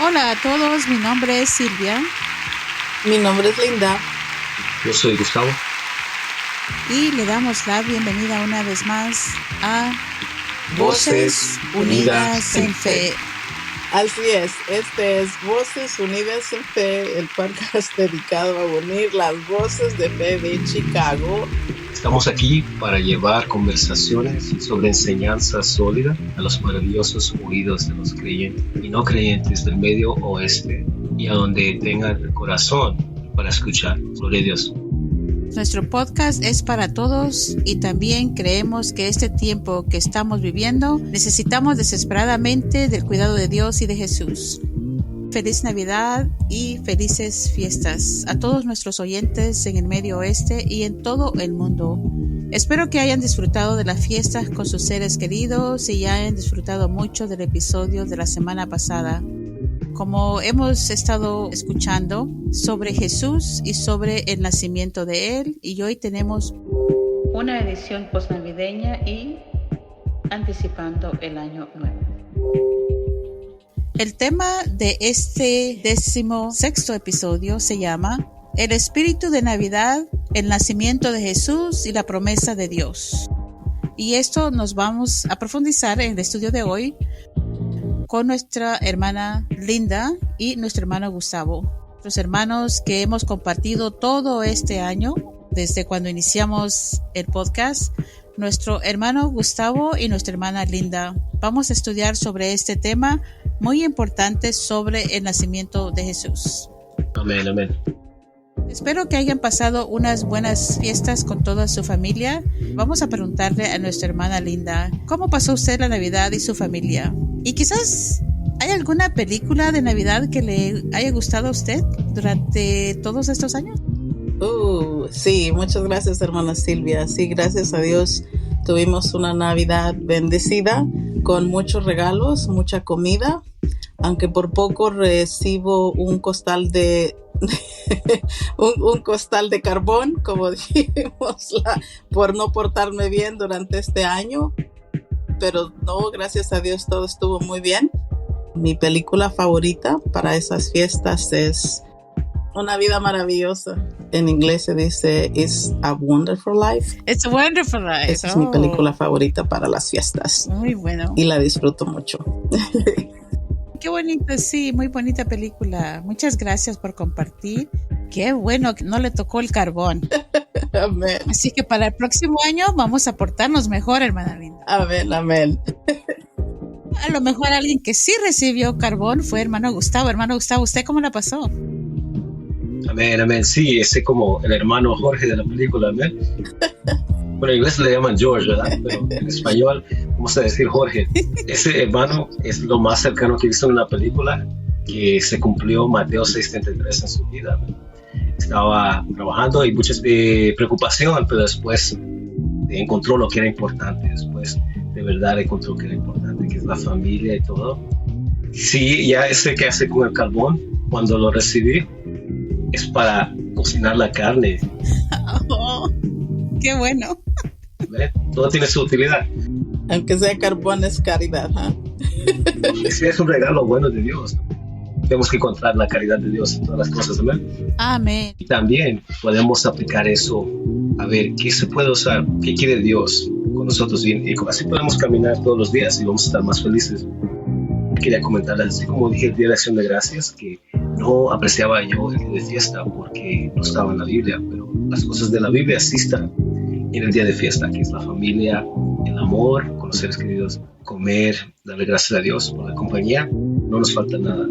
Hola a todos, mi nombre es Silvia. Mi nombre es Linda. Yo soy Gustavo. Y le damos la bienvenida una vez más a Voces Unidas en Fe. Así es, este es Voces Unidas en Fe, el podcast dedicado a unir las voces de fe de Chicago. Estamos aquí para llevar conversaciones sobre enseñanza sólida a los maravillosos oídos de los creyentes y no creyentes del Medio Oeste y a donde tengan el corazón para escuchar. Gloria a Dios. Nuestro podcast es para todos y también creemos que este tiempo que estamos viviendo necesitamos desesperadamente del cuidado de Dios y de Jesús. Feliz Navidad y felices fiestas a todos nuestros oyentes en el Medio Oeste y en todo el mundo. Espero que hayan disfrutado de las fiestas con sus seres queridos y hayan disfrutado mucho del episodio de la semana pasada. Como hemos estado escuchando sobre Jesús y sobre el nacimiento de Él, y hoy tenemos una edición postnavideña y anticipando el año nuevo. El tema de este 16º episodio se llama El espíritu de Navidad, el nacimiento de Jesús y la promesa de Dios. Y esto nos vamos a profundizar en el estudio de hoy con nuestra hermana Linda y nuestro hermano Gustavo. Los hermanos que hemos compartido todo este año, desde cuando iniciamos el podcast, nuestro hermano Gustavo y nuestra hermana Linda. Vamos a estudiar sobre este tema muy importante sobre el nacimiento de Jesús. Amén, amén. Espero que hayan pasado unas buenas fiestas con toda su familia. Vamos a preguntarle a nuestra hermana Linda, ¿cómo pasó usted la Navidad y su familia? Y quizás ¿hay alguna película de Navidad que le haya gustado a usted durante todos estos años? Sí, muchas gracias, hermana Silvia. Sí, gracias a Dios tuvimos una Navidad bendecida con muchos regalos, mucha comida, aunque por poco recibo un costal de un costal de carbón, como dijimos, por no portarme bien durante este año, pero no, gracias a Dios todo estuvo muy bien. Mi película favorita para esas fiestas es Una vida maravillosa. En inglés se dice It's a Wonderful Life. It's a Wonderful Life. Esa es mi película favorita para las fiestas. Muy bueno. Y la disfruto mucho. Qué bonito, sí, muy bonita película. Muchas gracias por compartir. Qué bueno que no le tocó el carbón. Amén. Así que para el próximo año vamos a portarnos mejor, hermana Linda. Amén, amén. A lo mejor alguien que sí recibió carbón fue hermano Gustavo. Hermano Gustavo, ¿usted cómo la pasó? Amén, amén. Sí, ese como el hermano Jorge de la película, amén. Bueno, en inglés le llaman George, ¿verdad? Pero en español vamos a decir Jorge. Ese hermano es lo más cercano que he visto en una película que se cumplió Mateo 6:33 en su vida. Estaba trabajando y muchas preocupación, pero después encontró lo que era importante. Después de verdad encontró que era importante, que es la familia y todo. Sí, ya ese que hace con el carbón, cuando lo recibí, es para cocinar la carne. Oh, qué bueno. ¿Ve? Todo tiene su utilidad. Aunque sea carbón, es caridad, ¿eh? Sí, es un regalo bueno de Dios. Tenemos que encontrar la caridad de Dios en todas las cosas, amén. Amén. Y también podemos aplicar eso a ver qué se puede usar, qué quiere Dios con nosotros, y así podemos caminar todos los días y vamos a estar más felices. Quería comentarles, así como dije el Día de Acción de Gracias, que no apreciaba yo el día de fiesta porque no estaba en la Biblia, pero las cosas de la Biblia sí están en el día de fiesta, que es la familia, el amor con los seres queridos, comer, darle gracias a Dios por la compañía. No nos falta nada.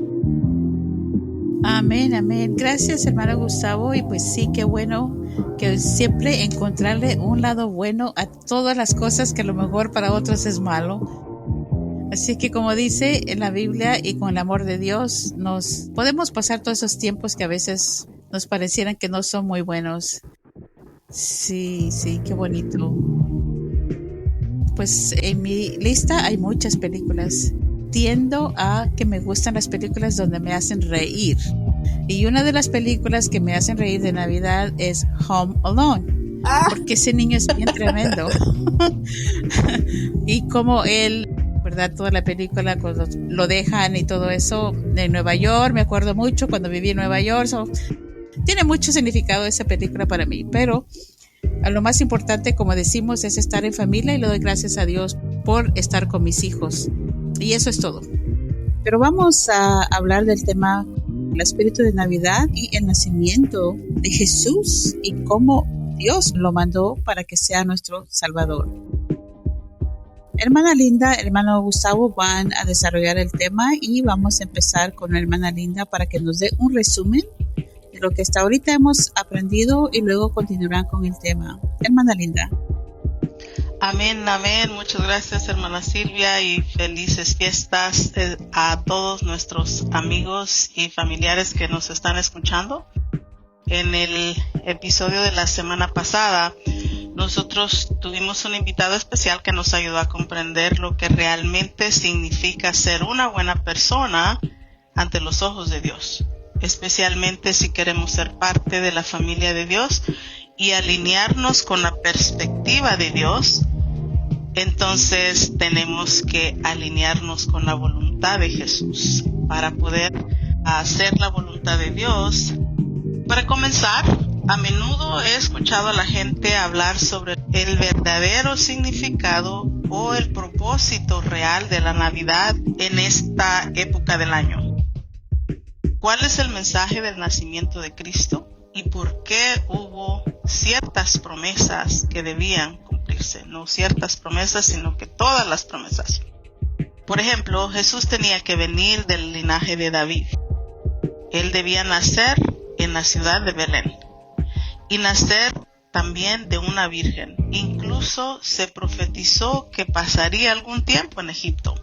Amén, amén. Gracias, hermano Gustavo. Y pues sí, qué bueno que siempre encontrarle un lado bueno a todas las cosas que a lo mejor para otros es malo. Así que como dice en la Biblia y con el amor de Dios, nos podemos pasar todos esos tiempos que a veces nos parecieran que no son muy buenos. Sí, sí, qué bonito. Pues en mi lista hay muchas películas. Tiendo a que me gustan las películas donde me hacen reír. Y una de las películas que me hacen reír de Navidad es Home Alone. Porque ese niño es bien tremendo. Y como él ¿verdad? Toda la película cuando lo dejan y todo eso en Nueva York, me acuerdo mucho cuando viví en Nueva York. Tiene mucho significado esa película para mí, pero lo más importante, como decimos, es estar en familia, y le doy gracias a Dios por estar con mis hijos. Y eso es todo. Pero vamos a hablar del tema, el espíritu de Navidad y el nacimiento de Jesús y cómo Dios lo mandó para que sea nuestro Salvador. Hermana Linda, hermano Gustavo van a desarrollar el tema, y vamos a empezar con la hermana Linda para que nos dé un resumen de lo que hasta ahorita hemos aprendido, y luego continuarán con el tema. Hermana Linda. Amén, amén. Muchas gracias, hermana Silvia, y felices fiestas a todos nuestros amigos y familiares que nos están escuchando. En el episodio de la semana pasada, nosotros tuvimos un invitado especial que nos ayudó a comprender lo que realmente significa ser una buena persona ante los ojos de Dios, especialmente si queremos ser parte de la familia de Dios y alinearnos con la perspectiva de Dios. Entonces tenemos que alinearnos con la voluntad de Jesús para poder hacer la voluntad de Dios. Para comenzar, a menudo he escuchado a la gente hablar sobre el verdadero significado o el propósito real de la Navidad en esta época del año. ¿Cuál es el mensaje del nacimiento de Cristo? ¿Y por qué hubo ciertas promesas que debían cumplirse? No ciertas promesas, sino que todas las promesas. Por ejemplo, Jesús tenía que venir del linaje de David. Él debía nacer en la ciudad de Belén y nacer también de una virgen. Incluso se profetizó que pasaría algún tiempo en Egipto.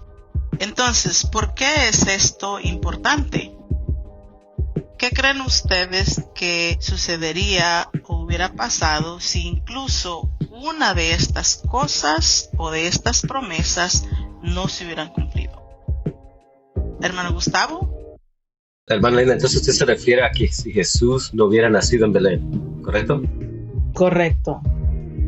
Entonces, ¿por qué es esto importante? ¿Qué creen ustedes que sucedería o hubiera pasado si incluso una de estas cosas o de estas promesas no se hubieran cumplido? Hermano Gustavo. Hermana Linda, entonces usted se refiere a que si Jesús no hubiera nacido en Belén, ¿correcto? Correcto.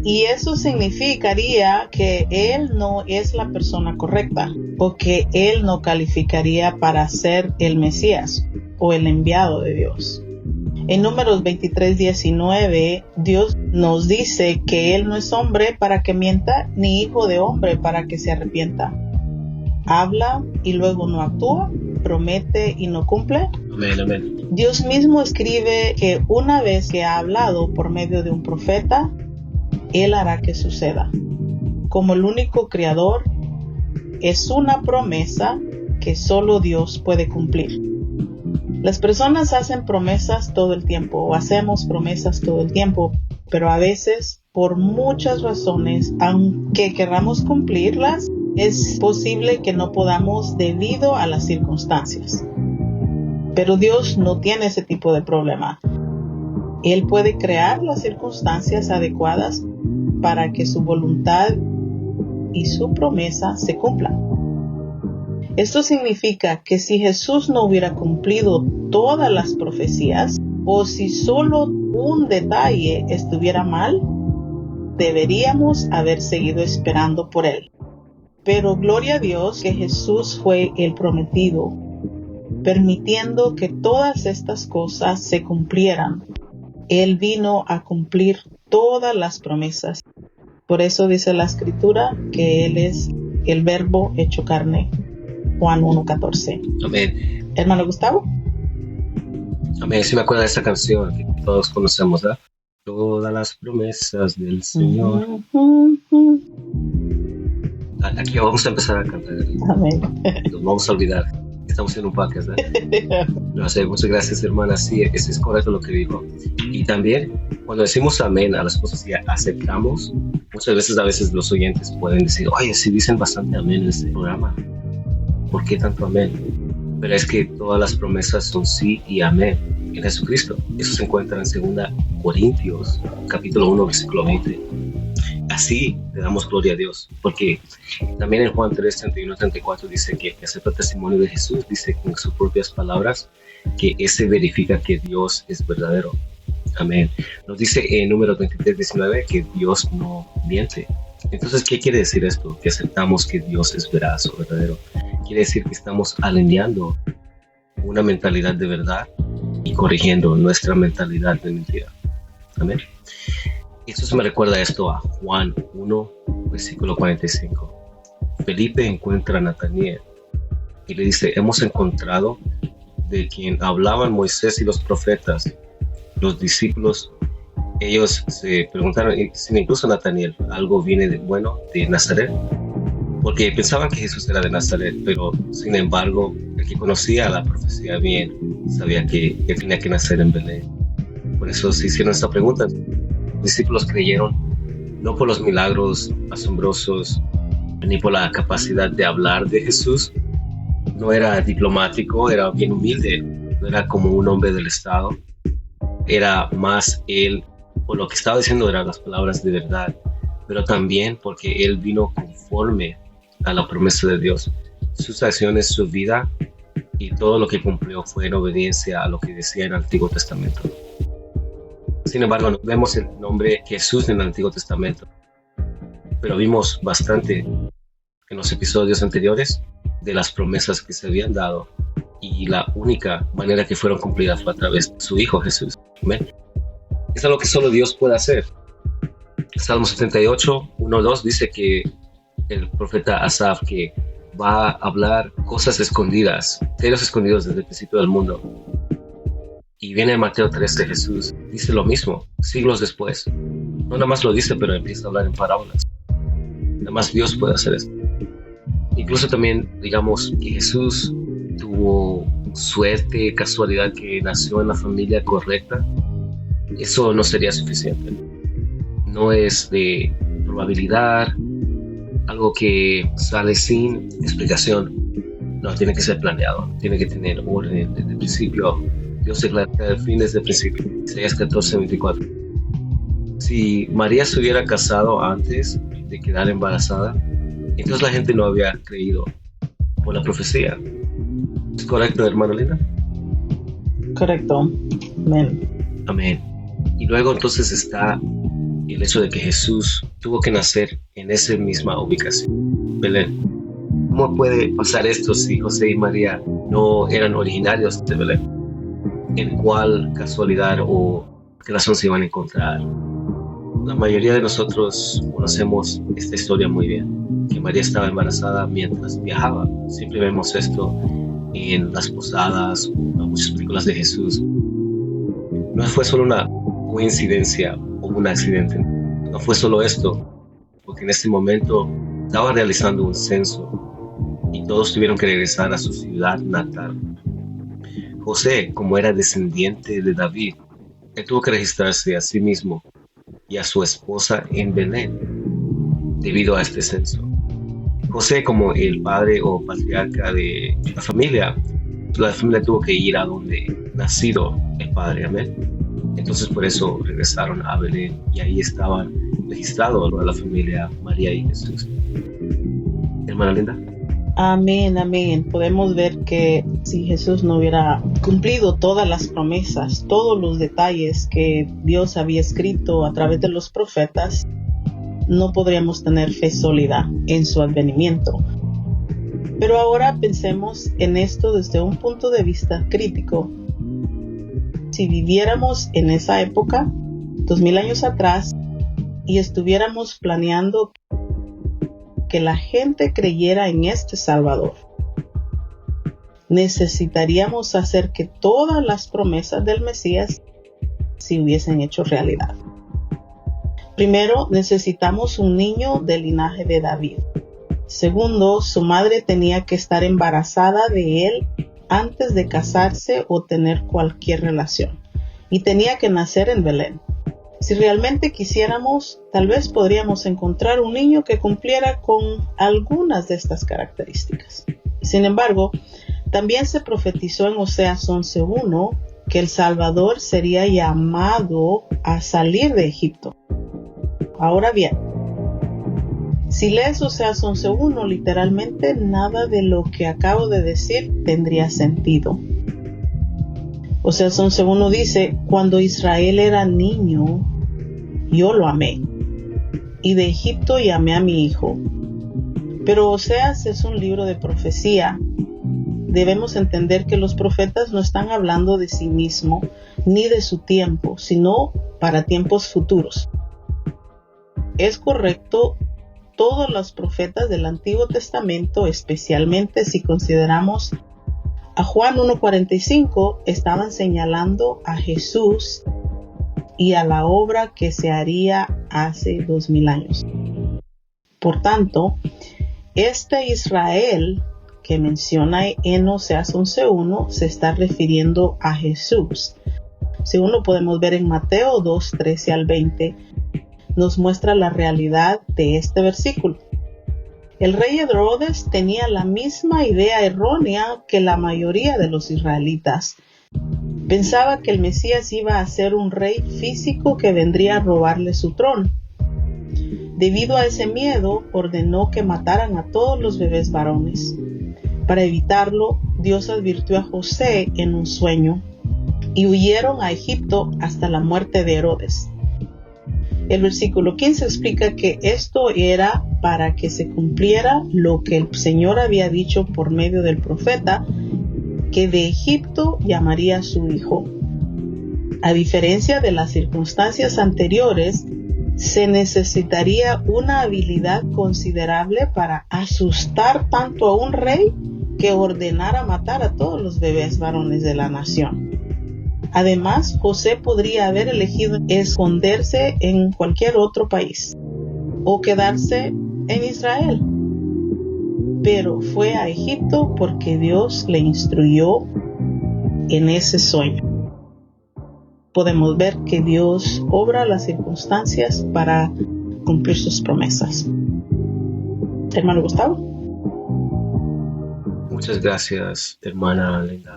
Y eso significaría que Él no es la persona correcta, o que Él no calificaría para ser el Mesías o el enviado de Dios. En Números 23:19, Dios nos dice que Él no es hombre para que mienta, ni hijo de hombre para que se arrepienta. Habla y luego no actúa, promete y no cumple. Amén, amén. Dios mismo escribe que una vez que ha hablado por medio de un profeta, Él hará que suceda. Como el único creador, es una promesa que solo Dios puede cumplir. Las personas hacen promesas todo el tiempo, o hacemos promesas todo el tiempo, pero a veces, por muchas razones, aunque queramos cumplirlas, es posible que no podamos debido a las circunstancias. Pero Dios no tiene ese tipo de problema. Él puede crear las circunstancias adecuadas para que su voluntad y su promesa se cumplan. Esto significa que si Jesús no hubiera cumplido todas las profecías, o si solo un detalle estuviera mal, deberíamos haber seguido esperando por Él. Pero gloria a Dios que Jesús fue el prometido, permitiendo que todas estas cosas se cumplieran. Él vino a cumplir todas las promesas. Por eso dice la Escritura que Él es el Verbo hecho carne. Juan 1:14. Amén. Hermano Gustavo. Amén. Sí me acuerdo de esa canción que todos conocemos, ¿verdad? Todas las promesas del Señor. Aquí vamos a empezar a cantar. Amén. Nos vamos a olvidar. Estamos en un podcast, ¿verdad? No sé, muchas gracias, hermana. Sí, eso es correcto lo que dijo. Y también, cuando decimos amén a las cosas que aceptamos, muchas veces los oyentes pueden decir, oye, sí dicen bastante amén en este programa. ¿Por qué tanto amén? Pero es que todas las promesas son sí y amén en Jesucristo. Eso se encuentra en 2 Corintios, capítulo 1, versículo 20. Así le damos gloria a Dios, porque también en Juan 3, 31, 34 dice que acepta el testimonio de Jesús, dice con sus propias palabras que ese verifica que Dios es verdadero. Amén. Nos dice en Números 23, 19 que Dios no miente. Entonces, ¿qué quiere decir esto? Que aceptamos que Dios es veraz o verdadero. Quiere decir que estamos alineando una mentalidad de verdad y corrigiendo nuestra mentalidad de mentira. Amén. Esto me recuerda esto a Juan 1, versículo 45. Felipe encuentra a Natanael y le dice: hemos encontrado de quien hablaban Moisés y los profetas. Los discípulos, ellos se preguntaron, incluso Natanael, ¿algo viene de bueno de Nazaret? Porque pensaban que Jesús era de Nazaret, pero sin embargo, el que conocía la profecía bien sabía que él tenía que nacer en Belén. Por eso se hicieron esta pregunta. Los discípulos creyeron no por los milagros asombrosos ni por la capacidad de hablar de Jesús. No era diplomático, era bien humilde, no era como un hombre del Estado. Era más él, por lo que estaba diciendo eran las palabras de verdad, pero también porque él vino conforme a la promesa de Dios. Sus acciones, su vida y todo lo que cumplió fue en obediencia a lo que decía en el Antiguo Testamento. Sin embargo, no vemos el nombre Jesús en el Antiguo Testamento, pero vimos bastante en los episodios anteriores de las promesas que se habían dado, y la única manera que fueron cumplidas fue a través de su Hijo Jesús. Amén. Es algo que solo Dios puede hacer. Salmo 78, 1-2 dice que el profeta Asaf que va a hablar cosas escondidas, celos escondidos desde el principio del mundo. Y viene en Mateo 13, Jesús dice lo mismo, siglos después. No nada más lo dice, pero empieza a hablar en parábolas. Nada más Dios puede hacer esto. Incluso también, digamos, que Jesús tuvo suerte, casualidad, que nació en la familia correcta. Eso no sería suficiente. No es de probabilidad, algo que sale sin explicación. No, tiene que ser planeado, tiene que tener orden desde el principio. Dios declara el fin desde el principio. Isaías 14:24. Si María se hubiera casado antes de quedar embarazada, entonces la gente no había creído por la profecía. ¿Es correcto, hermana Linda? Correcto. Amén. Amén. Y luego entonces está el hecho de que Jesús tuvo que nacer en esa misma ubicación, Belén. ¿Cómo puede pasar esto si José y María no eran originarios de Belén? ¿En cuál casualidad o qué razón se iban a encontrar? La mayoría de nosotros conocemos esta historia muy bien, que María estaba embarazada mientras viajaba. Siempre vemos esto en las posadas o en muchas películas de Jesús. No fue solo una coincidencia o un accidente, no fue solo esto, porque en este momento estaba realizando un censo y todos tuvieron que regresar a su ciudad natal. José, como era descendiente de David, él tuvo que registrarse a sí mismo y a su esposa en Belén debido a este censo. José, como el padre o patriarca de la familia tuvo que ir a donde nacido el padre, amén. Entonces por eso regresaron a Belén y ahí estaban registrados la familia María y Jesús. Hermana Linda. Amén, amén. Podemos ver que si Jesús no hubiera cumplido todas las promesas, todos los detalles que Dios había escrito a través de los profetas, no podríamos tener fe sólida en su advenimiento. Pero ahora pensemos en esto desde un punto de vista crítico. Si viviéramos en esa época, 2000 años atrás, y estuviéramos planeando que la gente creyera en este Salvador, necesitaríamos hacer que todas las promesas del Mesías se hubiesen hecho realidad. Primero, necesitamos un niño del linaje de David. Segundo, su madre tenía que estar embarazada de él antes de casarse o tener cualquier relación, y tenía que nacer en Belén. Si realmente quisiéramos, tal vez podríamos encontrar un niño que cumpliera con algunas de estas características. Sin embargo, también se profetizó en Oseas 11:1 que el Salvador sería llamado a salir de Egipto. Ahora bien, si lees Oseas 11:1, literalmente nada de lo que acabo de decir tendría sentido. Oseas 11:1 dice: cuando Israel era niño, yo lo amé. y de Egipto llamé a mi hijo. Pero Oseas es un libro de profecía. Debemos entender que los profetas no están hablando de sí mismo ni de su tiempo, sino para tiempos futuros. Es correcto, todos los profetas del Antiguo Testamento, especialmente si consideramos a Juan 1:45, estaban señalando a Jesús y a la obra que se haría hace 2000 años. Por tanto, este Israel que menciona en Oseas 11:1 se está refiriendo a Jesús. Según lo podemos ver en Mateo 2:13 al 20, nos muestra la realidad de este versículo. El rey Herodes tenía la misma idea errónea que la mayoría de los israelitas. Pensaba que el Mesías iba a ser un rey físico que vendría a robarle su trono. Debido a ese miedo, ordenó que mataran a todos los bebés varones. Para evitarlo, Dios advirtió a José en un sueño y huyeron a Egipto hasta la muerte de Herodes. El versículo 15 explica que esto era para que se cumpliera lo que el Señor había dicho por medio del profeta, que de Egipto llamaría a su hijo. A diferencia de las circunstancias anteriores, se necesitaría una habilidad considerable para asustar tanto a un rey que ordenara matar a todos los bebés varones de la nación. Además, José podría haber elegido esconderse en cualquier otro país o quedarse en Israel, pero fue a Egipto porque Dios le instruyó en ese sueño. Podemos ver que Dios obra las circunstancias para cumplir sus promesas. Hermano Gustavo. Muchas gracias, hermana Linda.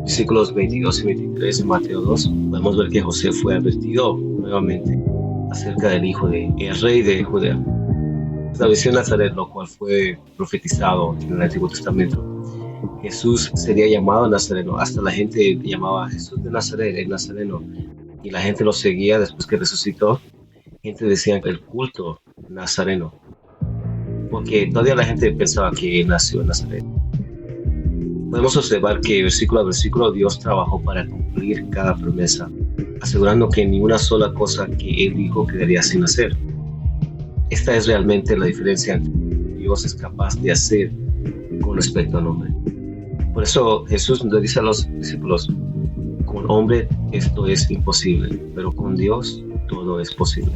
Versículos 22 y 23 de Mateo 2, podemos ver que José fue advertido nuevamente acerca del hijo del rey de Judea. Estableció en Nazaret, lo cual fue profetizado en el Antiguo Testamento. Jesús sería llamado Nazareno. Hasta la gente llamaba a Jesús de Nazaret, el Nazareno. Y la gente lo seguía después que resucitó. Gente decía el culto nazareno, porque todavía la gente pensaba que él nació en Nazaret. Podemos observar que versículo a versículo Dios trabajó para cumplir cada promesa, asegurando que ni una sola cosa que Él dijo quedaría sin hacer. Esta es realmente la diferencia entre lo que Dios es capaz de hacer con respecto al hombre. Por eso Jesús nos dice a los discípulos, con hombre esto es imposible, pero con Dios todo es posible.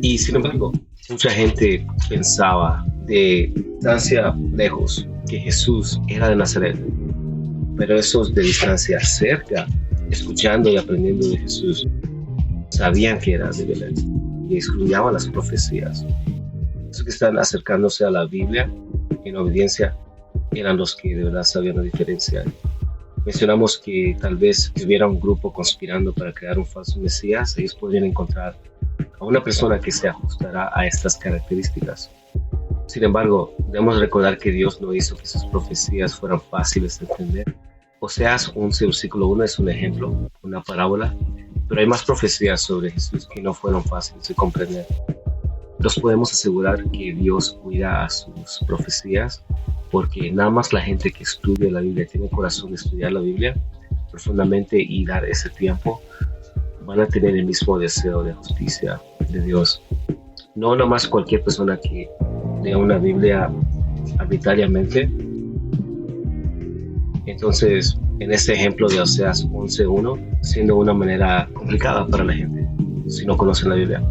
Y sin embargo, mucha gente pensaba de distancia lejos que Jesús era de Nazaret, pero esos de distancia cerca, escuchando y aprendiendo de Jesús, sabían que era de Belén y estudiaban las profecías. Esos que están acercándose a la Biblia en obediencia eran los que de verdad sabían la diferencia. Mencionamos que tal vez si hubiera un grupo conspirando para crear un falso Mesías, ellos podrían encontrar a una persona que se ajustará a estas características. Sin embargo, debemos recordar que Dios no hizo que sus profecías fueran fáciles de entender. Oseas 11, versículo 1 es un ejemplo, una parábola, pero hay más profecías sobre Jesús que no fueron fáciles de comprender. Nos podemos asegurar que Dios cuida a sus profecías, porque nada más la gente que estudia la Biblia, tiene corazón de estudiar la Biblia profundamente y dar ese tiempo, van a tener el mismo deseo de justicia de Dios. No nada más cualquier persona que lea una Biblia arbitrariamente. Entonces, en este ejemplo de Oseas 11:1, siendo una manera complicada para la gente si no conocen la Biblia.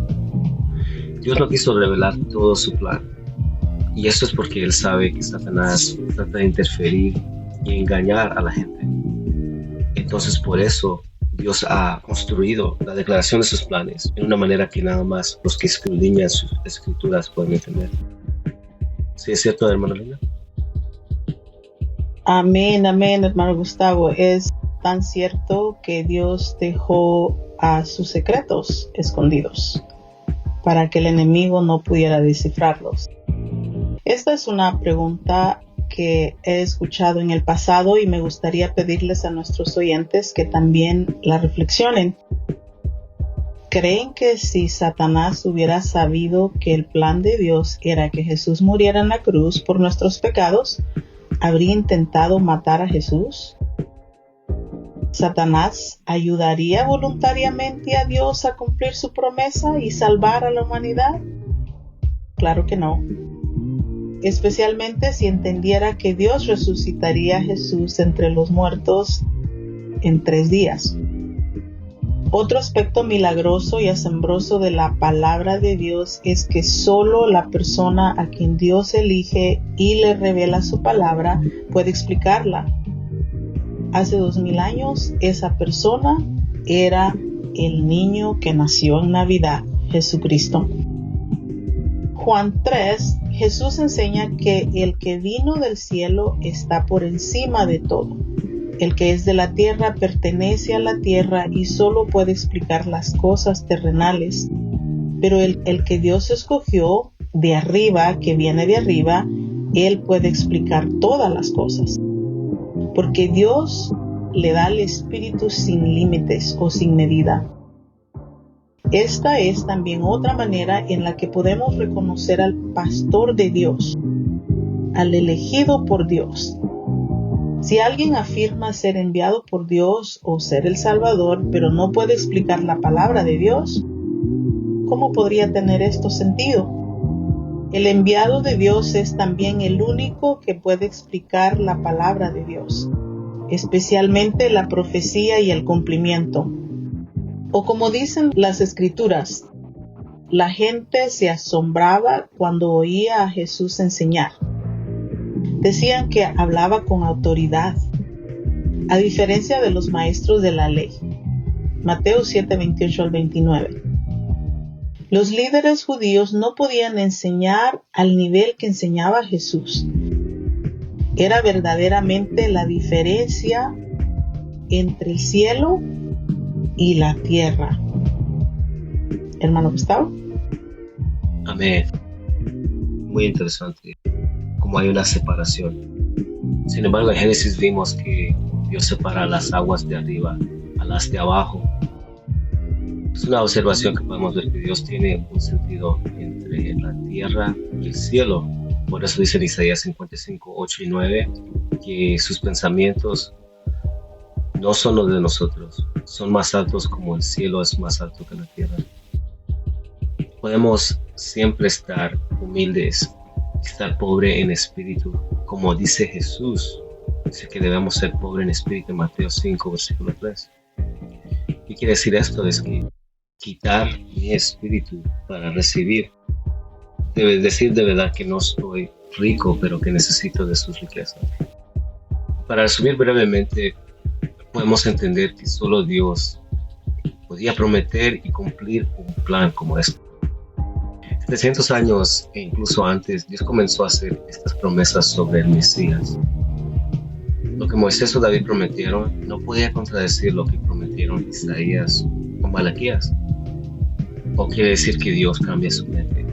Dios no quiso revelar todo su plan, y esto es porque Él sabe que Satanás trata de interferir y engañar a la gente. Entonces, por eso Dios ha construido la declaración de sus planes en una manera que nada más los que escudriñan sus escrituras pueden entender. ¿Sí es cierto, hermano Linda? Amén, amén, hermano Gustavo. Es tan cierto que Dios dejó a sus secretos escondidos para que el enemigo no pudiera descifrarlos. Esta es una pregunta que he escuchado en el pasado y me gustaría pedirles a nuestros oyentes que también la reflexionen. ¿Creen que si Satanás hubiera sabido que el plan de Dios era que Jesús muriera en la cruz por nuestros pecados, habría intentado matar a Jesús? ¿Satanás ayudaría voluntariamente a Dios a cumplir su promesa y salvar a la humanidad? Claro que no. Especialmente si entendiera que Dios resucitaría a Jesús entre los muertos en 3 días. Otro aspecto milagroso y asombroso de la palabra de Dios es que solo la persona a quien Dios elige y le revela su palabra puede explicarla. Hace 2000 años, esa persona era el niño que nació en Navidad, Jesucristo. Juan 3, Jesús enseña que el que vino del cielo está por encima de todo. El que es de la tierra pertenece a la tierra y solo puede explicar las cosas terrenales. Pero el que Dios escogió de arriba, que viene de arriba, Él puede explicar todas las cosas. Porque Dios le da al Espíritu sin límites o sin medida. Esta es también otra manera en la que podemos reconocer al pastor de Dios, al elegido por Dios. Si alguien afirma ser enviado por Dios o ser el Salvador, pero no puede explicar la palabra de Dios, ¿cómo podría tener esto sentido? El enviado de Dios es también el único que puede explicar la palabra de Dios, especialmente la profecía y el cumplimiento. O como dicen las Escrituras, la gente se asombraba cuando oía a Jesús enseñar. Decían que hablaba con autoridad, a diferencia de los maestros de la ley. Mateo 7, 28 al 29. Los líderes judíos no podían enseñar al nivel que enseñaba Jesús. Era verdaderamente la diferencia entre el cielo y la tierra. Hermano Gustavo. Amén. Muy interesante. Como hay una separación. Sin embargo, en Génesis vimos que Dios separa las aguas de arriba a las de abajo. Es una observación que podemos ver que Dios tiene un sentido entre la tierra y el cielo. Por eso dice en Isaías 55, 8 y 9 que sus pensamientos no son los de nosotros, son más altos como el cielo es más alto que la tierra. Podemos siempre estar humildes, estar pobre en espíritu, como dice Jesús. Dice que debemos ser pobre en espíritu en Mateo 5, versículo 3. ¿Qué quiere decir esto? Es que quitar mi espíritu para recibir. Debe decir de verdad que no estoy rico, pero que necesito de sus riquezas. Para resumir brevemente, podemos entender que solo Dios podía prometer y cumplir un plan como este. 300 años e incluso antes, Dios comenzó a hacer estas promesas sobre el Mesías. Lo que Moisés o David prometieron no podía contradecir lo que prometieron Isaías o Malaquías. O quiere decir que Dios cambia su mente.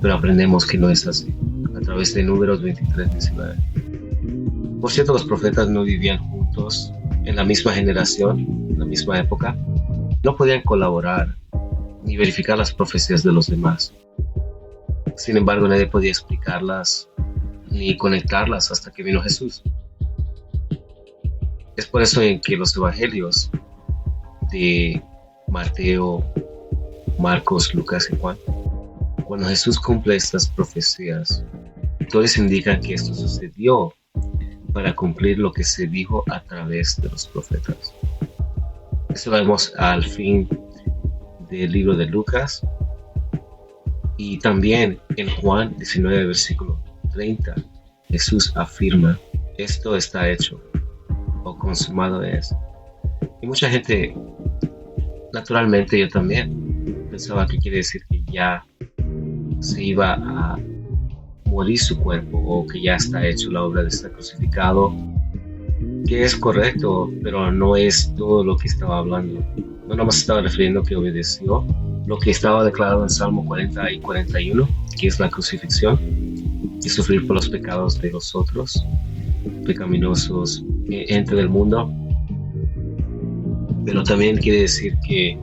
Pero aprendemos que no es así, a través de Números 23, 19. Por cierto, los profetas no vivían juntos en la misma generación, en la misma época. No podían colaborar ni verificar las profecías de los demás. Sin embargo, nadie podía explicarlas ni conectarlas hasta que vino Jesús. Es por eso en que los evangelios de Mateo, Marcos, Lucas y Juan, cuando Jesús cumple estas profecías, todos indican que esto sucedió para cumplir lo que se dijo a través de los profetas. Esto lo vemos al fin del libro de Lucas y también en Juan 19, versículo 30. Jesús afirma: esto está hecho o consumado es. Y mucha gente, naturalmente yo también, pensaba que quiere decir que ya se iba a morir su cuerpo o que ya está hecho la obra de estar crucificado, que es correcto, pero no es todo lo que estaba hablando. No nada más estaba refiriendo que obedeció lo que estaba declarado en Salmo 40 y 41, que es la crucifixión y sufrir por los pecados de los otros pecaminosos entre del mundo. Pero también quiere decir que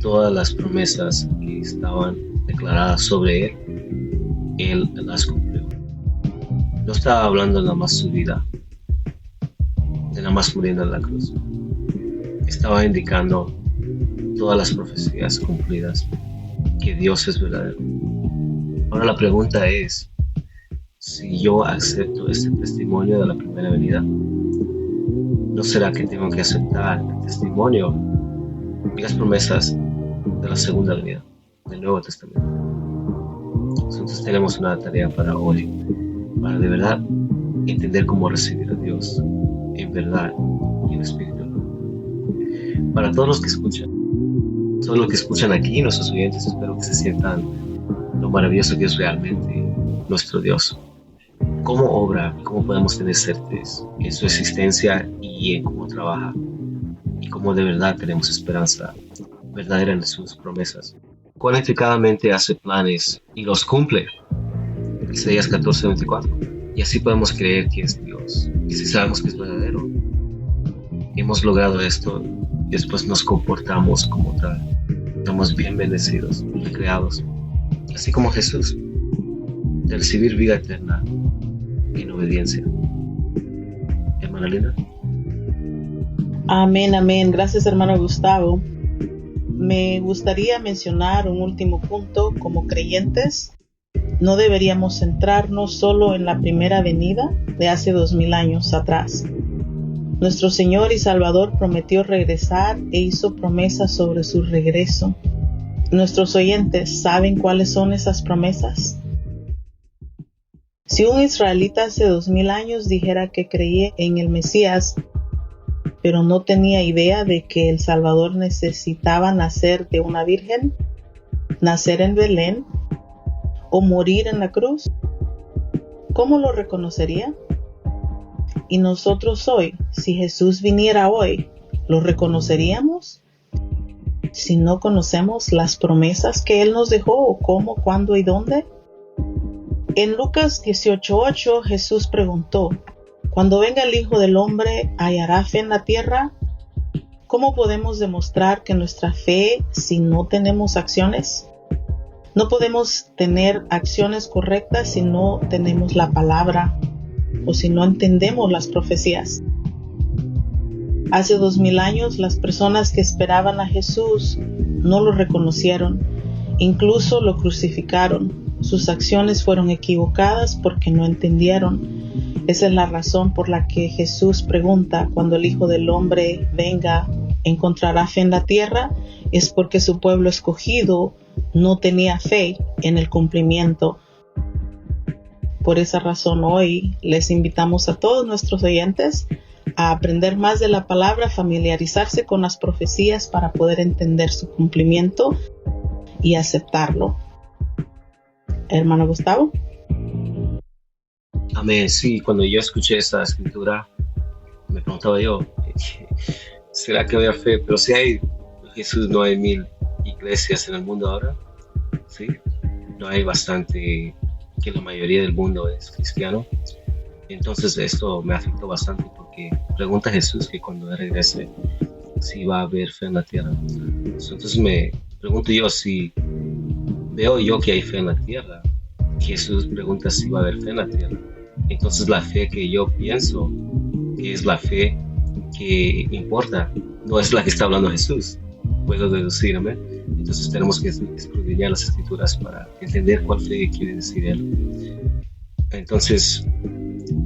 todas las promesas que estaban declaradas sobre él las cumplió. No estaba hablando nada más su vida, de nada más muriendo en la cruz. Estaba indicando todas las profecías cumplidas, que Dios es verdadero. Ahora la pregunta es, si yo acepto este testimonio de la primera venida, ¿no será que tengo que aceptar el testimonio y las promesas de la segunda venida, del Nuevo Testamento? Entonces tenemos una tarea para hoy, para de verdad entender cómo recibir a Dios en verdad y en espíritu. Para todos los que escuchan, todos los que escuchan aquí, nuestros oyentes, espero que se sientan lo maravilloso que es realmente nuestro Dios. Cómo obra, cómo podemos tener certeza en su existencia y en cómo trabaja, y cómo de verdad tenemos esperanza verdadera en sus promesas. Cuán eficazmente hace planes y los cumple. Isaías 14:24. Y así podemos creer que es Dios, y si sabemos que es verdadero, hemos logrado esto y después nos comportamos como tal. Somos bien bendecidos y creados, así como Jesús, de recibir vida eterna en obediencia. Hermana Linda. Amén, amén. Gracias, hermano Gustavo. Me gustaría mencionar un último punto. Como creyentes, no deberíamos centrarnos solo en la primera venida de hace 2000 años atrás. Nuestro Señor y Salvador prometió regresar e hizo promesas sobre su regreso. Nuestros oyentes saben cuáles son esas promesas. Si un israelita hace 2000 años dijera que creía en el Mesías, pero no tenía idea de que el Salvador necesitaba nacer de una virgen, nacer en Belén o morir en la cruz, ¿cómo lo reconocería? Y nosotros hoy, si Jesús viniera hoy, ¿lo reconoceríamos? Si no conocemos las promesas que Él nos dejó, o cómo, cuándo y dónde. En Lucas 18:8 Jesús preguntó: cuando venga el Hijo del Hombre, ¿hallará fe en la tierra? ¿Cómo podemos demostrar que nuestra fe si no tenemos acciones? No podemos tener acciones correctas si no tenemos la palabra o si no entendemos las profecías. Hace 2000 años las personas que esperaban a Jesús no lo reconocieron, incluso lo crucificaron. Sus acciones fueron equivocadas porque no entendieron. Esa es la razón por la que Jesús pregunta: cuando el Hijo del Hombre venga, ¿encontrará fe en la tierra? Es porque su pueblo escogido no tenía fe en el cumplimiento. Por esa razón hoy les invitamos a todos nuestros oyentes a aprender más de la palabra, familiarizarse con las profecías para poder entender su cumplimiento y aceptarlo. Hermano Gustavo. Amén. Sí, cuando yo escuché esa escritura, me preguntaba yo, ¿será que había fe? Pero si hay Jesús, no hay 1000 iglesias en el mundo ahora, ¿sí? No hay bastante, que la mayoría del mundo es cristiano. Entonces esto me afectó bastante porque pregunta Jesús que cuando Él regrese, si va a haber fe en la tierra. Entonces me pregunto yo, si veo yo que hay fe en la tierra, Jesús pregunta si va a haber fe en la tierra. Entonces la fe que yo pienso que es la fe que importa, no es la que está hablando Jesús. Puedo deducir, amén. Entonces tenemos que escudriñar las escrituras para entender cuál fe quiere decir Él. Entonces,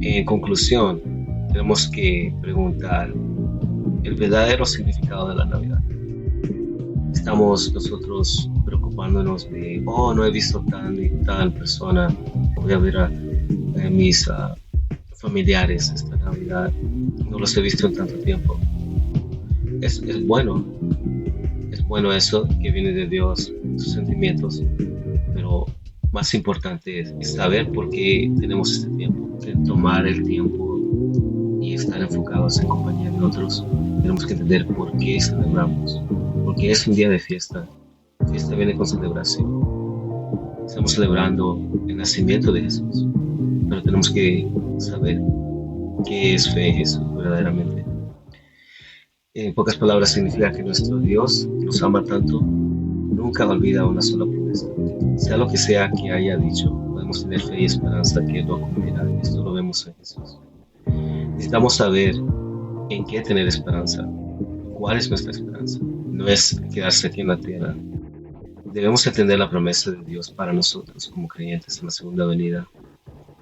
en conclusión, tenemos que preguntar el verdadero significado de la Navidad. Estamos nosotros preocupándonos de, no he visto tal y tal persona, voy a ver a mis familiares esta Navidad, no los he visto en tanto tiempo. Es bueno eso que viene de Dios, sus sentimientos, pero más importante es saber por qué tenemos este tiempo, de tomar el tiempo y estar enfocados en compañía de otros. Tenemos que entender por qué celebramos, porque es un día de fiesta. Fiesta viene con celebración. Estamos celebrando el nacimiento de Jesús, pero tenemos que saber qué es fe en Jesús verdaderamente. En pocas palabras, significa que nuestro Dios nos ama tanto nunca olvida una sola promesa. Sea lo que sea que haya dicho, podemos tener fe y esperanza que lo cumplirá. Esto lo vemos en Jesús. Necesitamos saber en qué tener esperanza. ¿Cuál es nuestra esperanza? No es quedarse aquí en la tierra. Debemos entender la promesa de Dios para nosotros como creyentes en la segunda venida.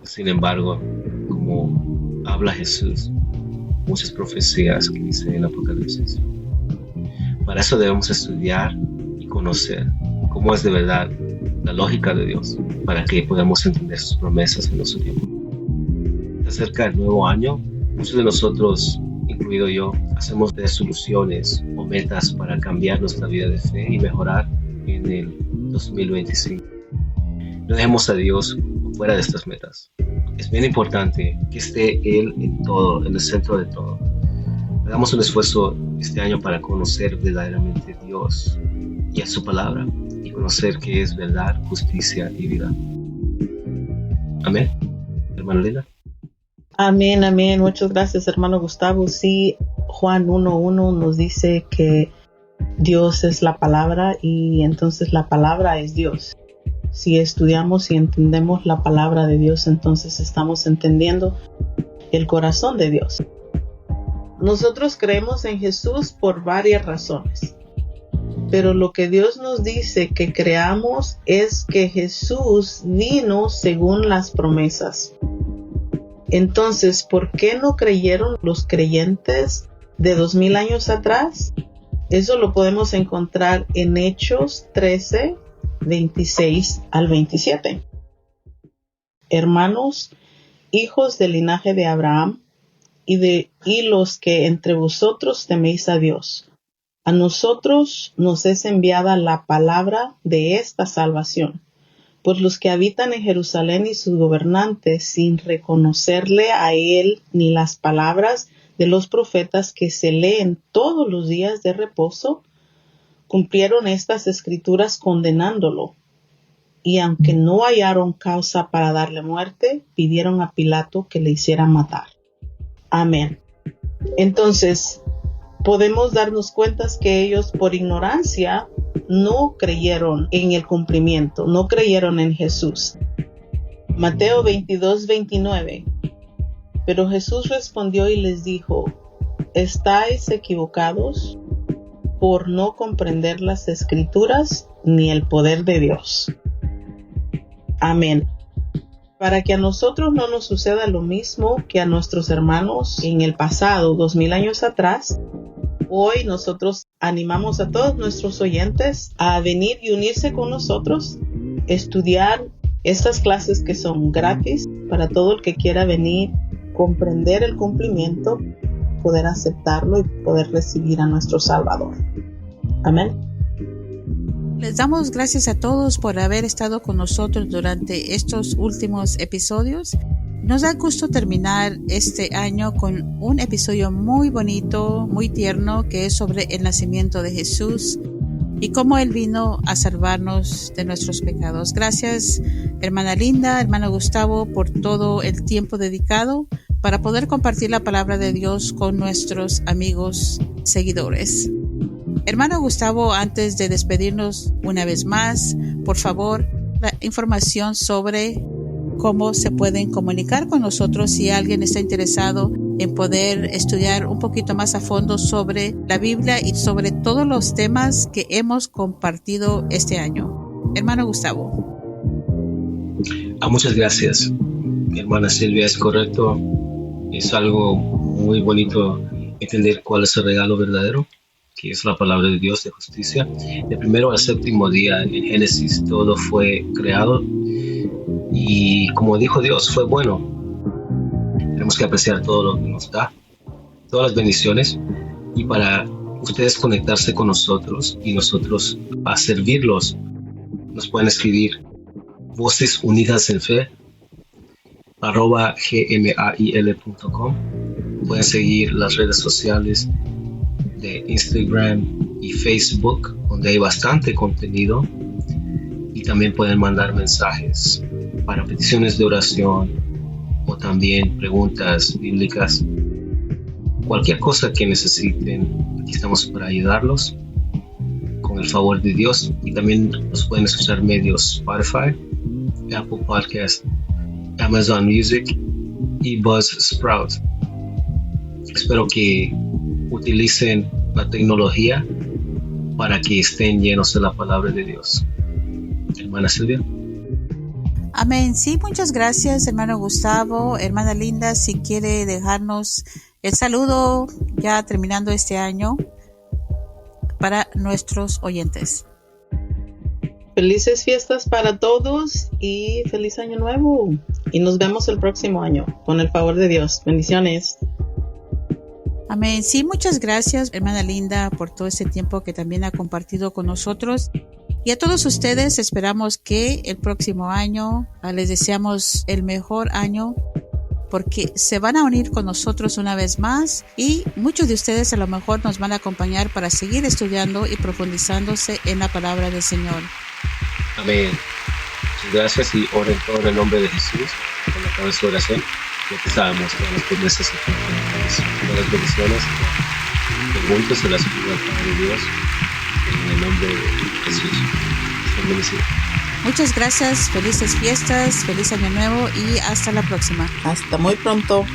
Sin embargo, como habla Jesús, muchas profecías que dice en Apocalipsis. Para eso debemos estudiar y conocer cómo es de verdad la lógica de Dios, para que podamos entender sus promesas en nuestro tiempo. Se acerca el nuevo año. Muchos de nosotros, incluido yo, hacemos resoluciones o metas para cambiar nuestra vida de fe y mejorar en el 2025. No dejemos a Dios fuera de estas metas. Es bien importante que esté Él en todo, en el centro de todo. Hagamos un esfuerzo este año para conocer verdaderamente a Dios y a su palabra, y conocer que es verdad, justicia y vida. Amén. Hermana Linda. Amén, amén. Muchas gracias, hermano Gustavo. Sí, Juan 1:1 nos dice que Dios es la palabra, y entonces la palabra es Dios. Si estudiamos y entendemos la palabra de Dios, entonces estamos entendiendo el corazón de Dios. Nosotros creemos en Jesús por varias razones, pero lo que Dios nos dice que creamos es que Jesús vino según las promesas. Entonces, ¿por qué no creyeron los creyentes de 2000 años atrás? Eso lo podemos encontrar en Hechos 13, 26 al 27. Hermanos, hijos del linaje de Abraham, y los que entre vosotros teméis a Dios, a nosotros nos es enviada la palabra de esta salvación, pues los que habitan en Jerusalén y sus gobernantes, sin reconocerle a Él ni las palabras de los profetas que se leen todos los días de reposo, cumplieron estas escrituras condenándolo, y aunque no hallaron causa para darle muerte, pidieron a Pilato que le hiciera matar. Amén. Entonces, podemos darnos cuenta que ellos por ignorancia no creyeron en el cumplimiento, no creyeron en Jesús. Mateo 22, 29. Pero Jesús respondió y les dijo: ¿estáis equivocados por no comprender las Escrituras ni el poder de Dios? Amén. Para que a nosotros no nos suceda lo mismo que a nuestros hermanos en el pasado, 2000 años atrás, hoy nosotros animamos a todos nuestros oyentes a venir y unirse con nosotros, estudiar estas clases que son gratis para todo el que quiera venir, comprender el cumplimiento, poder aceptarlo y poder recibir a nuestro Salvador. Amén. Les damos gracias a todos por haber estado con nosotros durante estos últimos episodios. Nos da gusto terminar este año con un episodio muy bonito, muy tierno, que es sobre el nacimiento de Jesús y cómo Él vino a salvarnos de nuestros pecados. Gracias, hermana Linda, hermano Gustavo, por todo el tiempo dedicado para poder compartir la palabra de Dios con nuestros amigos seguidores. Hermano Gustavo, antes de despedirnos una vez más, por favor, la información sobre cómo se pueden comunicar con nosotros si alguien está interesado en poder estudiar un poquito más a fondo sobre la Biblia y sobre todos los temas que hemos compartido este año. Hermano Gustavo. Muchas gracias, hermana Silvia. Es correcto. Es algo muy bonito entender cuál es el regalo verdadero, que es la palabra de Dios de justicia. De primero al séptimo día en Génesis todo fue creado y como dijo Dios, fue bueno. Tenemos que apreciar todo lo que nos da, todas las bendiciones, y para ustedes conectarse con nosotros y nosotros a servirlos, nos pueden escribir Voces Unidas en Fe @gmail.com. Pueden seguir las redes sociales de Instagram y Facebook, donde hay bastante contenido, y también pueden mandar mensajes para peticiones de oración o también preguntas bíblicas. Cualquier cosa que necesiten, aquí estamos para ayudarlos. con el favor de Dios. Y también nos pueden escuchar medios Spotify, Apple Podcast, Amazon Music y Buzzsprout. Espero que utilicen la tecnología para que estén llenos de la palabra de Dios. Hermana Silvia. Amén. Sí, muchas gracias, hermano Gustavo. Hermana Linda, si quiere dejarnos el saludo ya terminando este año para nuestros oyentes. Felices fiestas para todos y feliz año nuevo. Y nos vemos el próximo año, con el favor de Dios. Bendiciones. Amén. Sí, muchas gracias, hermana Linda, por todo este tiempo que también ha compartido con nosotros. Y a todos ustedes esperamos que el próximo año les deseamos el mejor año, porque se van a unir con nosotros una vez más y muchos de ustedes a lo mejor nos van a acompañar para seguir estudiando y profundizándose en la palabra del Señor. Amén. Muchas gracias y oren todo en el nombre de Jesús. Con la cabeza de oración, ya que sabemos que las promesas se cumplen, las bendiciones, preguntas se las pido al Padre de Dios en el nombre de Jesús. Estén bendecidos. Muchas gracias, felices fiestas, feliz año nuevo y hasta la próxima. Hasta muy pronto.